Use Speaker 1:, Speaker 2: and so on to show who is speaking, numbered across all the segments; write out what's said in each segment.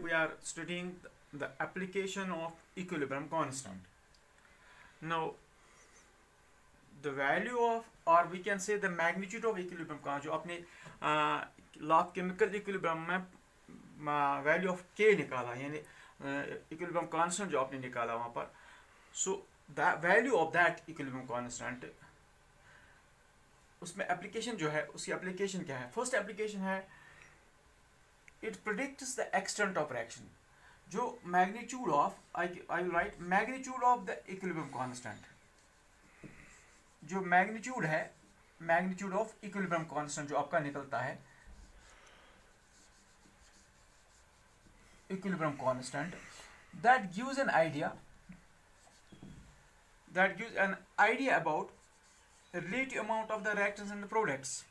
Speaker 1: we are studying the application of equilibrium constant. Now, the value of, or we can say the magnitude of equilibrium constant, जो आपने law of chemical equilibrium में value of के निकाला, यानी equilibrium constant जो आपने निकाला वहाँ पर, so the value of that equilibrium constant, उसमें एप्लीकेशन जो है, उसकी एप्लीकेशन क्या है? फर्स्ट एप्लीकेशन है it predicts the extent of reaction. जो magnitude of, I will write magnitude of the equilibrium constant, जो मैग्नीट्यूड है, मैग्नीट्यूड ऑफ इक्विलिब्रियम कांस्टेंट जो आपका निकलता है, equilibrium constant, that gives an idea about the relative amount of the reactants and the products,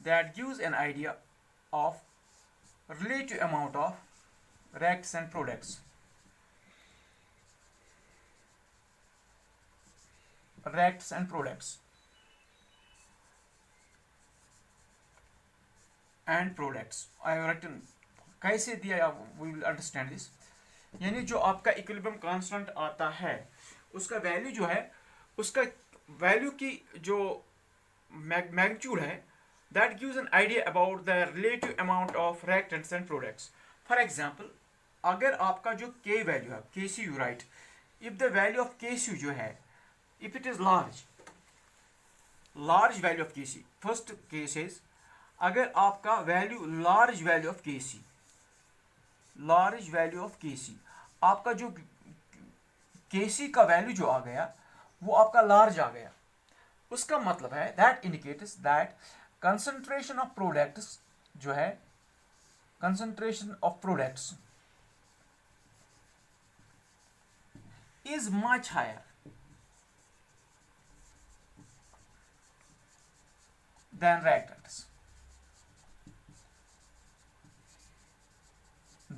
Speaker 1: that gives an idea of relative amount of reactants and products, I have written कैसे दिया, we will understand this. यानी जो आपका equilibrium constant आता है, उसका value जो है, उसका वैल्यू की जो मैग्नीट्यूड है, that gives an idea about the relative amount of reactants and products. For example, अगर आपका जो के वैल्यू है, K C you right, if the value of K C जो है, if it is large value of K C, first case is, अगर आपका value large value of K सी, आपका जो केसी का वैल्यू जो आ गया, वो आपका लार्ज आ गया, उसका मतलब है that indicates that concentration of products जो है, concentration of products is much higher than reactants.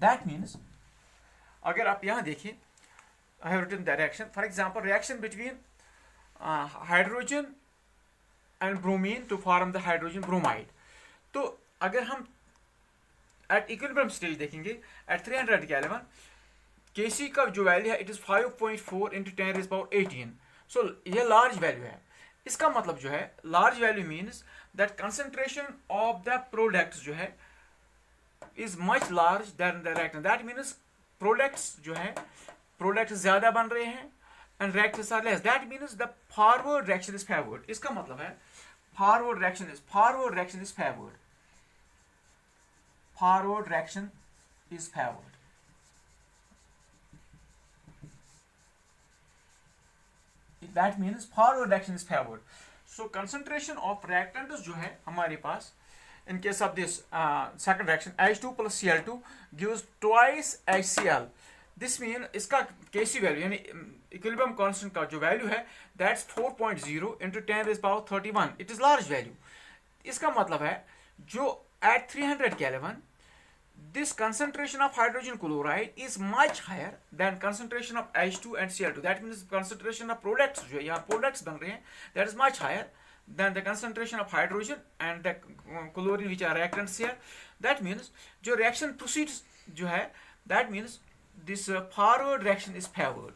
Speaker 1: That means, अगर आप यहाँ देखिए, I have written the reaction. For example, reaction between hydrogen and bromine to form the hydrogen bromide. तो अगर हम at equilibrium stage देखेंगे, at 300 Kelvin, Kc का जो वैल्यू है, it is 5.4 into 10 raised power 18. So ये large value है. इसका मतलब जो है, large value means that concentration of the products जो है is much large than the reactant. That means products जो है, products ज़्यादा बन रहे हैं and reactants are less. That means the forward reaction is favored. इसका मतलब है forward reaction is favored. Forward reaction is favored. That means forward reaction is favored. So concentration of reactants जो है हमारे पास, in case of this second reaction, H2 plus Cl2 gives twice HCl. This means इसका Kc value यानी equilibrium constant का जो value है, that's 4.0 into 10 raised power 31. It is large value. इसका मतलब है जो at 300 Kelvin, this concentration of hydrogen chloride is much higher than concentration of H2 and Cl2. That means concentration of products जो यहाँ products बन रहे हैं, that is much higher than the concentration of hydrogen and the chlorine which are reactants here. That means जो reaction proceeds जो है, that means this forward reaction is favored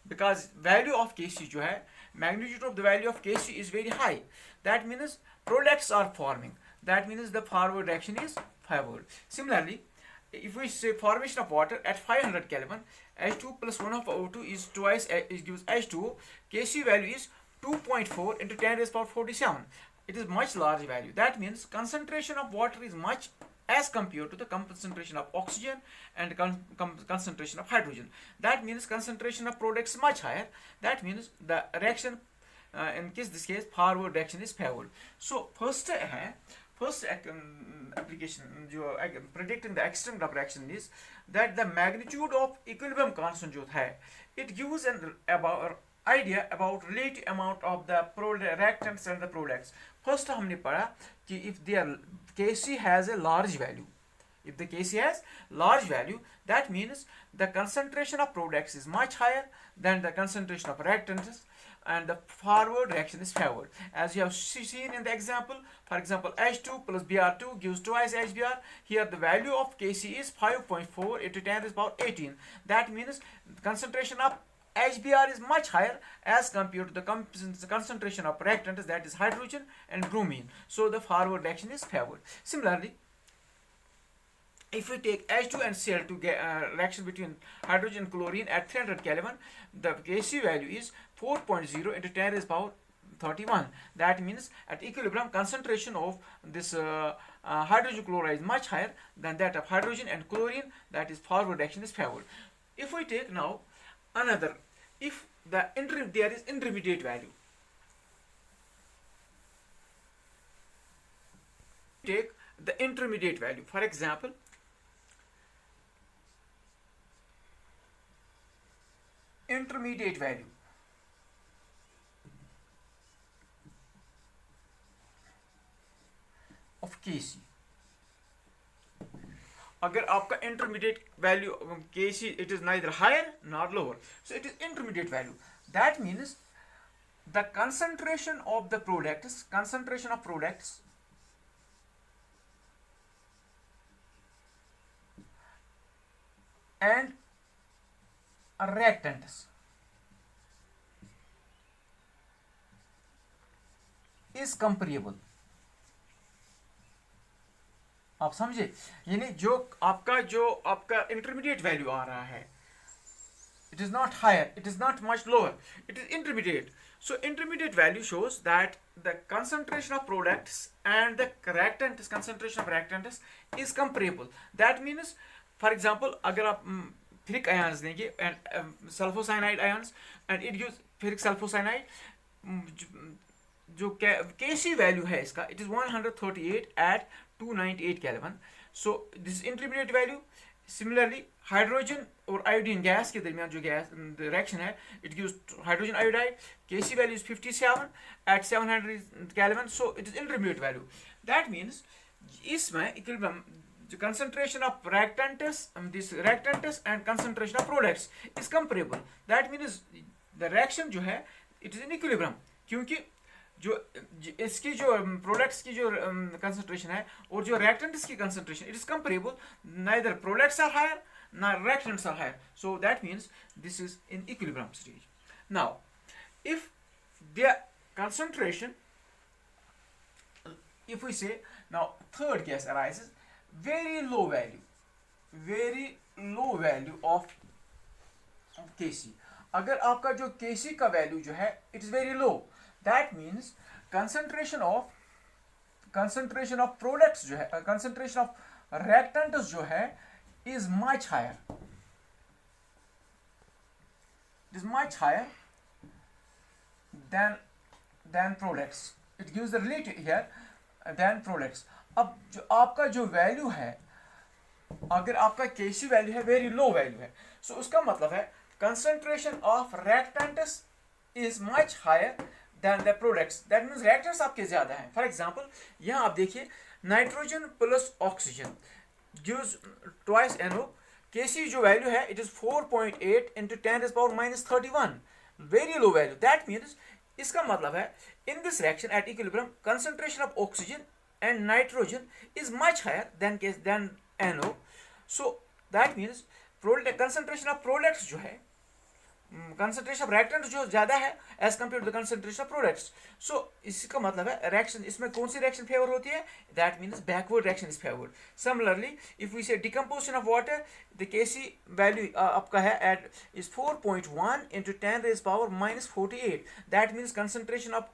Speaker 1: because value of Kc जो है, magnitude of the value of Kc is very high. That means products are forming. That means the forward reaction is favored. Similarly, if we say formation of water at 500 Kelvin, H2 plus 1 of O2 is twice, it gives H2O. Kc value is 2.4 into 10 raised power 47. It is much large value. That means concentration of water is much as compared to the concentration of oxygen and concentration of hydrogen. That means concentration of products much higher. That means the reaction in this case forward reaction is favored. So first application predicting the extent of reaction is that the magnitude of equilibrium constant जो है, it gives an idea about relative amount of the reactants and the products. First हमने पढ़ा कि if their Kc has a large value, if the Kc has large value, that means the concentration of products is much higher than the concentration of reactants. and the forward reaction is favored. As you have seen in the example, for example, H2 plus Br2 gives twice HBr. Here the value of Kc is 5.4 into 10 raised power 18. That means concentration of HBr is much higher as compared to the concentration of reactants, that is hydrogen and bromine. So the forward reaction is favored. Similarly, if we take H2 and Cl2 reaction between hydrogen and chlorine at 300 Kelvin, the Kc value is 4.0 into 10 raised power 31. That means at equilibrium concentration of this hydrogen chloride is much higher than that of hydrogen and chlorine, that is forward reaction is favored. If we take now another, if there is intermediate value, take the intermediate value, for example, intermediate value of Kc. अगर आपका intermediate value Kc, it is neither higher nor lower, so it is intermediate value. That means the concentration of products and reactants is comparable. आप समझे, यानी जो आपका intermediate value आ रहा है, it is not higher, it is not much lower, it is intermediate. So intermediate value shows that the concentration of products and the reactants concentration of reactants is comparable. That means, for example, अगर आप ferric ions देंगे and sulfocyanide ions and it gives ferric sulfocyanide, जो Kc value है इसका, it is 138 at 298 Kelvin. So this is intermediate value. Similarly, hydrogen और iodine gas के दरमियान जो gas reaction है, it gives hydrogen iodide. Kc value is 57 at 700 Kelvin. So it is intermediate value. That means इसमें equilibrium concentration of reactants and concentration of products is comparable. That means the reaction जो है, it is in equilibrium, क्योंकि जो इसकी जो products की जो concentration है और जो रिएक्टेंट्स की concentration, it is comparable, neither products are higher nor reactants are higher. So that means this is in equilibrium stage. Now if their concentration, if we say now third case arises, very low value of Kc. अगर आपका जो Kc का value जो है, it is very low, that means concentration of products जो है, concentration of reactants जो है is much higher. It is much higher than products. It gives the relative here than products. अब जो आपका जो वैल्यू है, अगर आपका Kc वैल्यू है वेरी लो वैल्यू है, so उसका मतलब है concentration of reactants is much higher than the products. That means reactants आपके ज्यादा हैं. For example, यहाँ आप देखिए nitrogen plus oxygen gives twice NO. Kc जो वैल्यू है, it is 4.8 into 10 raised power minus 31. Very low value. That means इसका मतलब है in this reaction at equilibrium concentration of oxygen and nitrogen is much higher than NO. So that means concentration of products जो है, concentration of reactants जो ज़्यादा है as compared to the concentration of products. So इसका मतलब है reaction, इसमें कौन सी reaction favor होती है? That means backward reaction is favored. Similarly, if we say decomposition of water, the Kc value आपका है at is 4.1 into 10 raised power minus 48. That means concentration of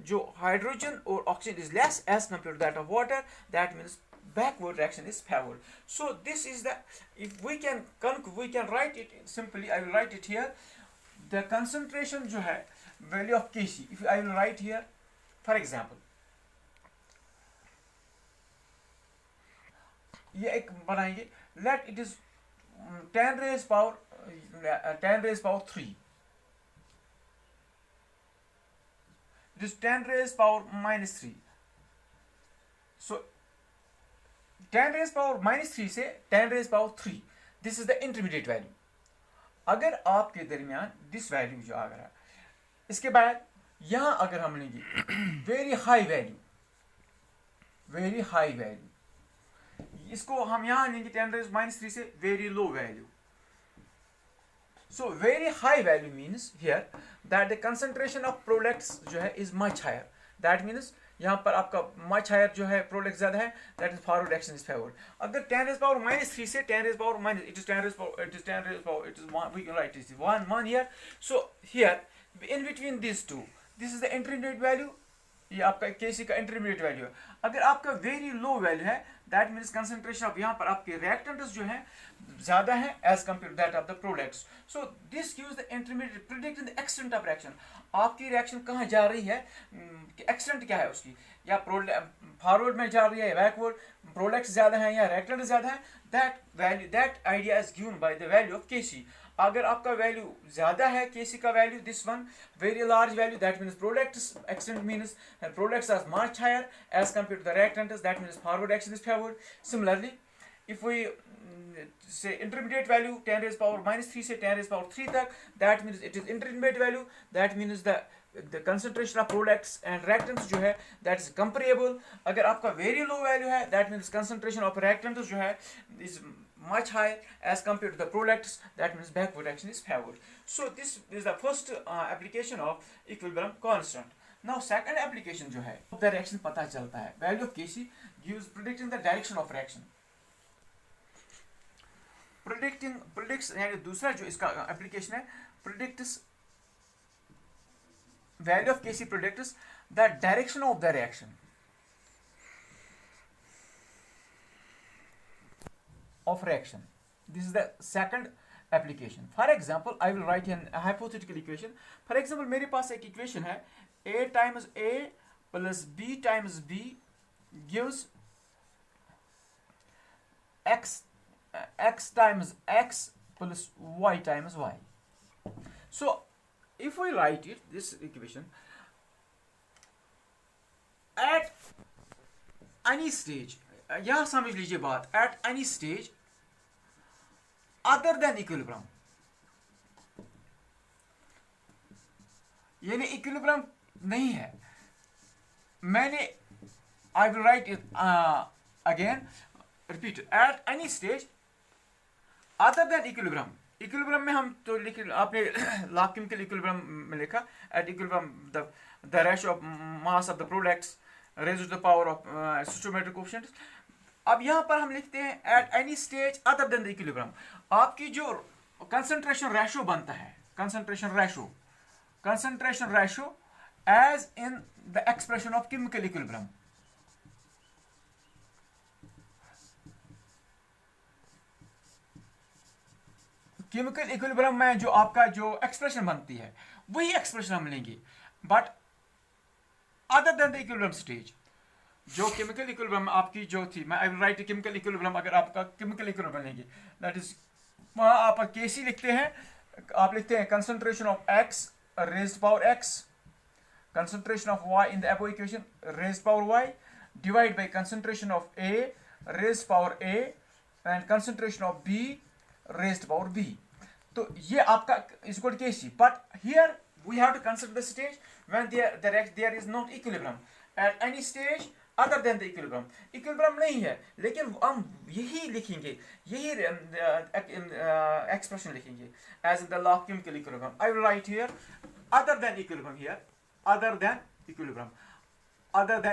Speaker 1: जो hydrogen or oxygen is less as compared to that of water. That means backward reaction is favored. So this is the, if we can write it simply, I will write it here. The concentration जो है value of Kc, if I will write here, for example, ये एक बनाएंगे, let it is 10 raised power 3. It is 10 raised power minus 3. So 10 raised power minus 3 से 10 raised power 3. This is the intermediate value. अगर आपके दरमियान this value जो आ रहा है, इसके बाद यहां अगर हम लेंगे वेरी हाई वैल्यू, इसको हम यहां लेंगे 10⁻³ से very low value. So very high value means here that the concentration of products जो है is much higher. That means यहाँ पर आपका much higher जो है product ज़्यादा है, that is forward action is favored. अगर 10⁻³ से 10⁻⁻, it is 10⁻, it is 1, we can write this 1 here. So here in between these two, this is the intermediate value. ये आपका Kc का इंटरमीडिएट वैल्यू है. अगर आपका वेरी लो वैल्यू है, that means concentration of यहाँ पर आपके रिएक्टेंट्स जो है ज्यादा है as compare that of the products. So this gives the intermediate predicting the extent of reaction. आपकी रिएक्शन कहाँ जा रही है, एक्सटेंट क्या है उसकी, या फॉरवर्ड में जा रही है, बैकवर्ड, प्रोडक्ट्स ज्यादा है या रिएक्टेंट ज्यादा है. That value, that idea is given by the value of Kc. अगर आपका वैल्यू ज्यादा है Kc का value, this one very large value, that means products extent means products are much higher as compare to the reactants, that means forward action is favoured. Similarly, if we say intermediate value 10⁻³ से 10⁻³ तक, that means it is intermediate value, that means the concentration of products and reactants जो है that is comparable. अगर आपका very low value है, that means concentration of reactants जो है is much higher as compared to the products, that means backward action is favored. So this is the first application of equilibrium constant. Now second application जो है the reaction पता चलता है, value of Kc gives predicting the direction of reaction. predicts यानी दूसरा जो इसका application है, predicts value of Kc predicts the direction of the reaction of reaction. This is the second application. For example, I will write a hypothetical equation. For example, मेरे पास एक equation है, a times a plus b times b gives x times x plus y times y. So if we write it, this equation, at any stage, यह समझ लीजिए बात, at any stage other than equilibrium, यानी equilibrium नहीं है. मैंने I will write it again, repeat, at any stage other than equilibrium. Equilibrium में हम तो लिख, आपने लॉ केमिकल इक्विलिब्रियम में लिखा, at equilibrium the ratio of mass of the products raised to the power of stoichiometric coefficient. अब यहाँ पर हम लिखते हैं at any stage other than the equilibrium. आपकी जो concentration ratio बनता है, concentration ratio as in the expression of chemical equilibrium. Chemical equilibrium में जो आपका जो एक्सप्रेशन बनती है वही एक्सप्रेशन हम लेंगे, but other than the equilibrium stage. जो केमिकल इक्विलिब्रियम आपकी जो थी, मैं आई विल राइट केमिकल इक्विलिब्रियम, अगर आपका केमिकल इक्विलिब्रियम लेंगे, दैट इज वहां आप Kc लिखते हैं, आप लिखते हैं concentration of x raised power x, concentration of y in the above equation raised power y, divide by concentration of a raised power a and concentration of b raised power b. तो ये आपका is equal to Kc, but here we have to consider the stage when there is not equilibrium at any stage other than the equilibrium. equilibrium नहीं है, लेकिन हम यही लिखेंगे, यही expression लिखेंगे as in the law of chemical equilibrium. I will write here other than equilibrium here, other than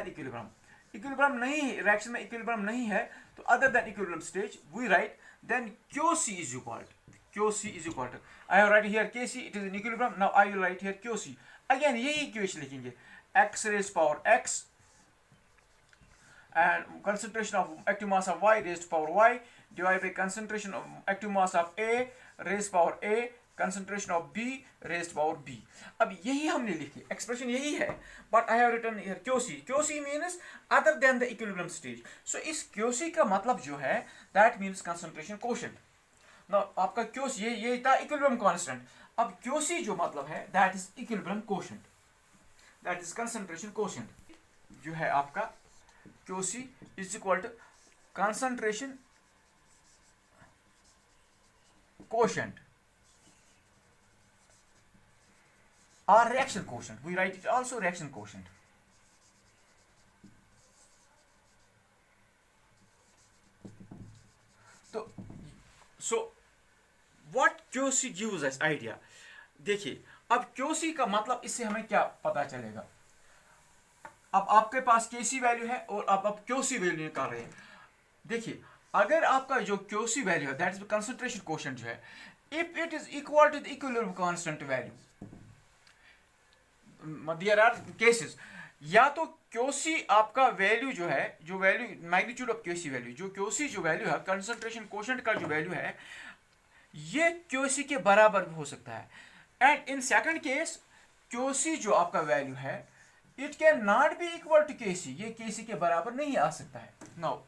Speaker 1: equilibrium. equilibrium नहीं, reaction में equilibrium नहीं है, तो other than equilibrium stage we write then Qc is equal to, I have write here Kc, it is in equilibrium. Now I will write here Qc. Again यही equation लिखेंगे, x raised power x and concentration of active mass of y raised power y divided by concentration of active mass of a raised power a, concentration of b raised power b. अब यही हमने लिखी, expression यही है, but I have written here Qc means other than the equilibrium stage. So इस Qc का मतलब जो है that means concentration quotient. Now आपका Qc ये था equilibrium constant. अब Qc जो मतलब है that is equilibrium quotient, that is concentration quotient. जो है आपका Qc is equal to concentration quotient. or reaction quotient. We write it also reaction quotient. So what QC gives us idea. देखिए अब QC का मतलब इससे हमें क्या पता चलेगा. अब आपके पास KC वैल्यू है और अब आप QC वैल्यू निकाल रहे हैं. देखिए अगर आपका जो QC वैल्यू है दैट इज कंसंट्रेशन कोशेंट जो है, if it is equal to the equilibrium constant value, there are cases, या तो QC आपका वैल्यू जो है, जो value magnitude of QC value, जो QC जो वैल्यू है कंसंट्रेशन कोशेंट का जो वैल्यू है ये QC के बराबर भी हो सकता है. And in second case QC जो आपका वैल्यू है it can not be equal to KC, ये KC के बराबर नहीं आ सकता है. नाउ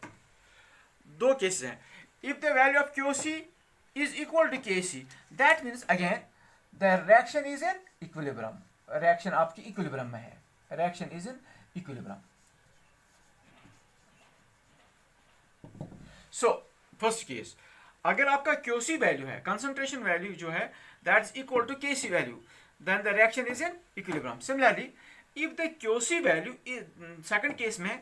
Speaker 1: दो केसेस हैं. If the value of QC is equal to KC that means again the reaction is in equilibrium, reaction आपकी इक्विलिब्रियम में है, reaction is in equilibrium. So first case, अगर आपका QC वैल्यू है, कंसंट्रेशन वैल्यू जो है that is equal to KC value, then the reaction is in equilibrium. Similarly if the QC value is second case में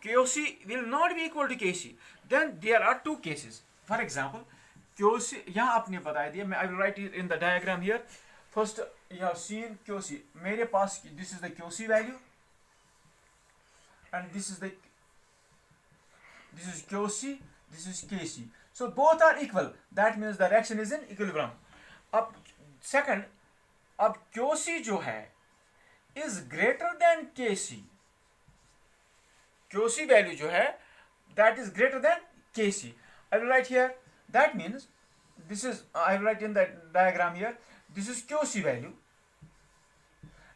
Speaker 1: QC will not be equal to KC, then there are two cases. For example, QC यहाँ आपने बता दिया, मैं I will write it in the diagram here. First you have seen QC, मेरे पास this is the QC value and this is QC, this is KC. So both are equal. That means the reaction is in equilibrium. अब second, अब QC जो है is greater than KC, QC value जो है that is greater than KC. I will write here, that means this is, I will write in the diagram here, this is QC value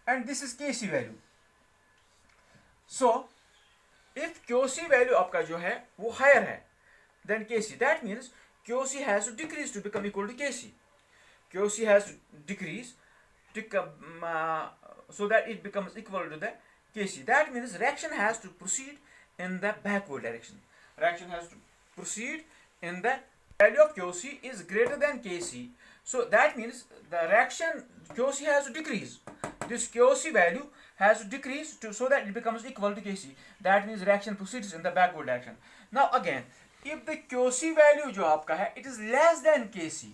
Speaker 1: and this is KC value. So if QC value आपका जो है वो higher है than KC, that means QC has to decrease to become equal to KC. QC has to decrease to so that it becomes equal to the KC. That means reaction has to proceed in the backward direction. Reaction has to proceed in the value of QC is greater than KC. So that means the reaction QC has to decrease. This QC value has to decrease to so that it becomes equal to KC. That means reaction proceeds in the backward direction. Now again, if the QC value जो आपका है it is less than KC,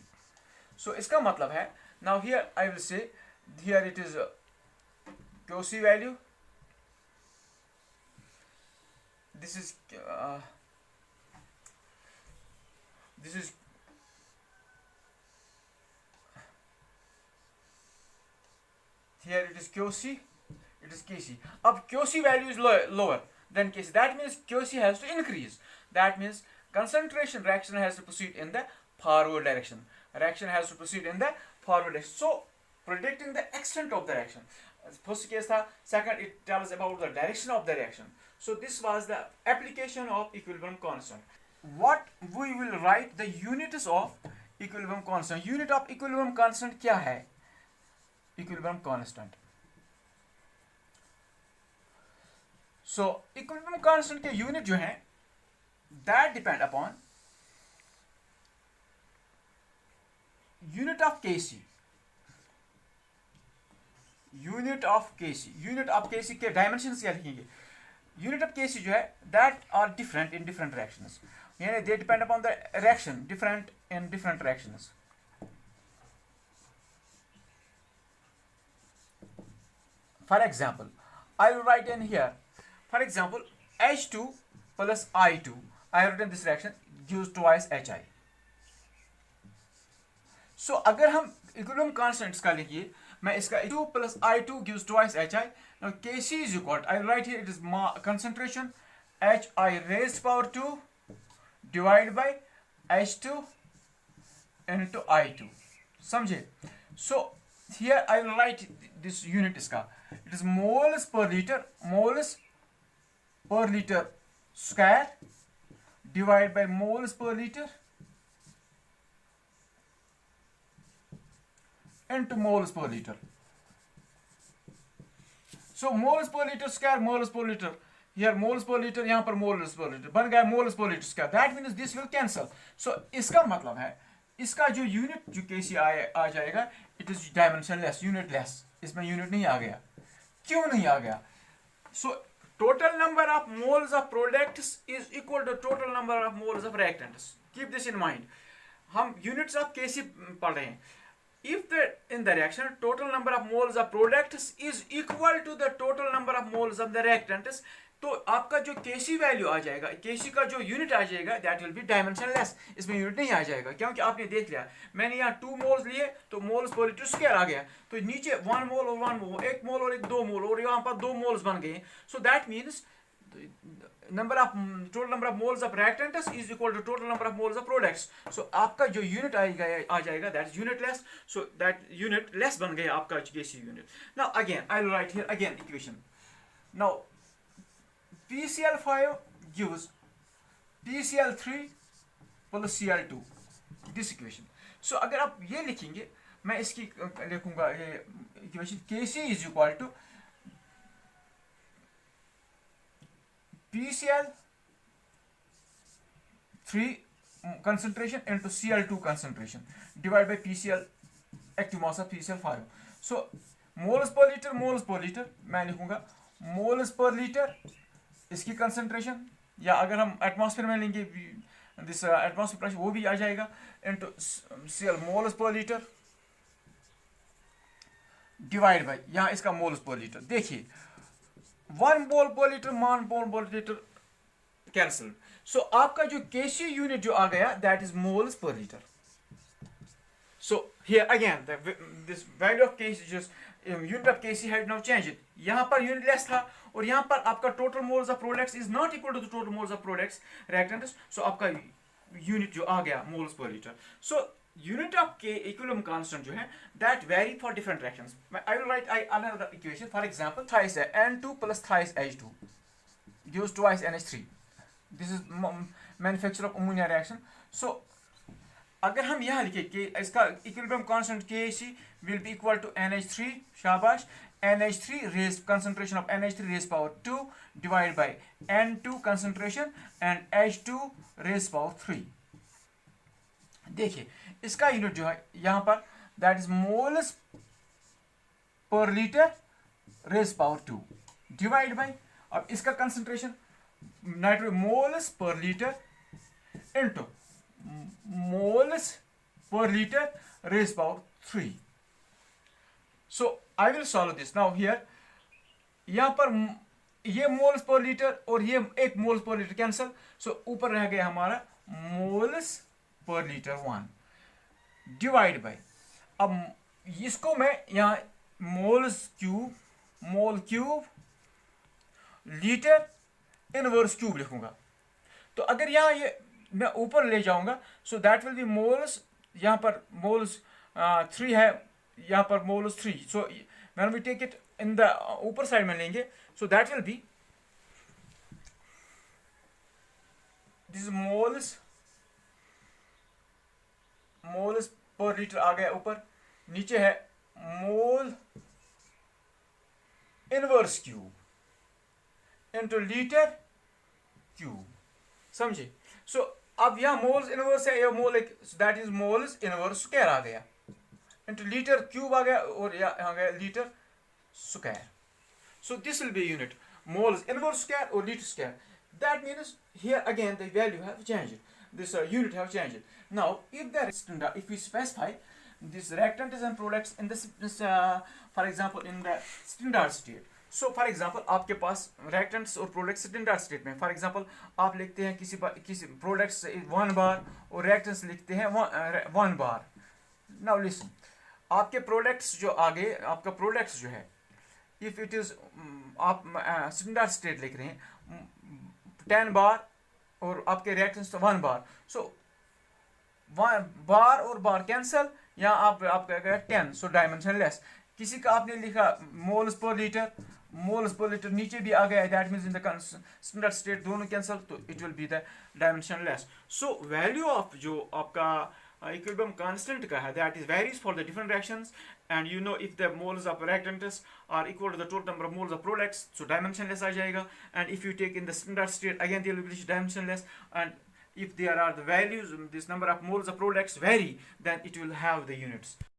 Speaker 1: so इसका मतलब है, now here I will say here it is QC value, this is here it is QC, it is KC. अब QC value is lower than KC, that means QC has to increase. That means concentration reaction has to proceed in the forward direction. Reaction has to proceed in the forward direction. So predicting the extent of the reaction. First case था, second it tells about the direction of the reaction. So this was the application of equilibrium constant. What we will write the units of equilibrium constant. Unit of equilibrium constant क्या है? Equilibrium constant. So equilibrium constant के unit जो हैं that depend upon unit of KC. Unit of KC, unit of KC के dimensions क्या लिखेंगे? Unit of KC जो है that are different in different reactions, यानी they depend upon the reaction, different in different reactions. For example I will write in here, for example H2 plus I2, I have written this reaction gives twice HI. So अगर हम equilibrium constants का लिखिए, मैं इसका 2 plus I2 gives twice HI. Now KC is equal to, I will write here it is concentration HI raised to power 2 divided by H2 into I2. समझे? So here I will write this unit इसका, it is moles per liter, moles per liter square divided by moles per liter into moles per liter. So moles per liter square, moles per liter, here moles per liter, यहाँ पर moles per liter बन गया moles per liter square. That means this will cancel. So इसका मतलब है इसका जो unit जो केसी आ जाएगा इट इज डायमेंशनलेस, यूनिटलेस, इसमें यूनिट नहीं आ गया। क्यों नहीं आ गया? So total number of moles of products is equal to total number of moles of reactants. Keep this in mind. हम यूनिट्स ऑफ केसी पढ़ रहे हैं। If in the reaction total number of moles of products is equal to the total number of moles of the reactants, तो आपका जो केसी value आ जाएगा, केसी का जो यूनिट आ जाएगा दैट विल बी डायमेंशनलेस, इसमें यूनिट नहीं आ जाएगा। क्योंकि आपने देख लिया, मैंने यहाँ 2 मोल्स लिए तो मोल्स पर लीटर स्क्वायर आ गया, तो नीचे 1 मोल और 1 मोल, 1 मोल और 2 मोल, और यहाँ पर 2 मोल्स बन गए। So that means number of total number of moles of reactants is equal to total number of moles of products. So आपका जो यूनिट आ जाएगा that is unitless. So that unit less बन गया आपका KC unit. Now again I will write here again equation. Now PCl5 gives PCl3 plus Cl2, this equation. So अगर आप ये लिखेंगे, मैं इसकी लिखूंगा ये equation KC is equal to PCl3 concentration into Cl2 concentration divided by PCl active mass of PCl5. So moles per liter मैं लिखूंगा moles per liter इसकी concentration, या अगर हम एटमॉस्फेयर में लेंगे दिस एटमॉस्फेयर प्रेशर वो भी आ जाएगा, into Cl moles per liter divide by यहाँ इसका moles per liter। देखिए 1 मोल पर लीटर, 1 मोल पर लीटर कैंसिल। सो आपका जो केसी यूनिट जो आ गया that is moles per litre. So here again this value of KC just unit of KC had now changed. यहाँ पर यूनिट लेस था और यहाँ पर आपका total moles of products is not equal to the total moles of products reactants. So आपका unit जो आ गया moles per litre. So unit of K equilibrium constant जो है that vary for different reactions. I will write another equation. For example, thrice N2 plus thrice H2 gives twice NH3. This is manufacture of ammonia reaction. So अगर हम यहाँ लिखे कि इसका equilibrium constant KC will be equal to NH3, शाबाश, NH3 raised concentration of NH3 raised power 2 divided by N2 concentration and H2 raised power 3. देखिए इसका unit जो है यहां पर that is moles per litre raise power 2 divide by, अब इसका concentration nitrogen moles per litre into moles per litre raise power 3. So I will solve this now here. यहां पर ये मोल्स पर लीटर और ये एक मोल्स पर लीटर कैंसिल, सो ऊपर रह गया हमारा moles per litre 1 divide by, अब इसको मैं यहाँ mole cube litre inverse cube लिखूंगा। तो अगर यहाँ ये मैं ऊपर ले जाऊंगा so that will be moles, यहाँ पर मोल्स 3 है, यहाँ पर moles 3। So when we take it in the ऊपर साइड में लेंगे so that will be this moles per litre आ गया ऊपर, नीचे है mole inverse cube into litre cube, समझे? सो अब यहां मोल्स इनवर्स है, मोल एक that is moles inverse square आ गया इनटू लीटर क्यूब आ गया और यहां गया litre square. So this will be unit moles inverse square or liter square. That means here again the value have changed. This unit have changed. Now, if there is standard, if we specify this reactants and products in this for example in the standard state. So for example आपके पास reactants और products standard state में, for example आप लिखते हैं किसी products 1 bar और reactants लिखते हैं 1 bar. Now listen, आपके products जो आगे आपका products जो है, if it is आप standard state लिख रहे हैं 10 bar और आपके reactants 1 bar, so 1 bar और bar cancel, यहाँ आपका गया 10, so dimensionless. किसी का आपने लिखा moles per liter नीचे भी आ गया, that means in the standard state दोनों cancel, तो it will be the dimensionless. So value of जो आपका equilibrium constant का है, that is varies for the different reactions, and you know if the moles of reactants are equal to the total number of moles of products, so dimensionless आ जाएगा, and if you take in the standard state again they will be dimensionless, and if there are the values, this number of moles of products vary, then it will have the units.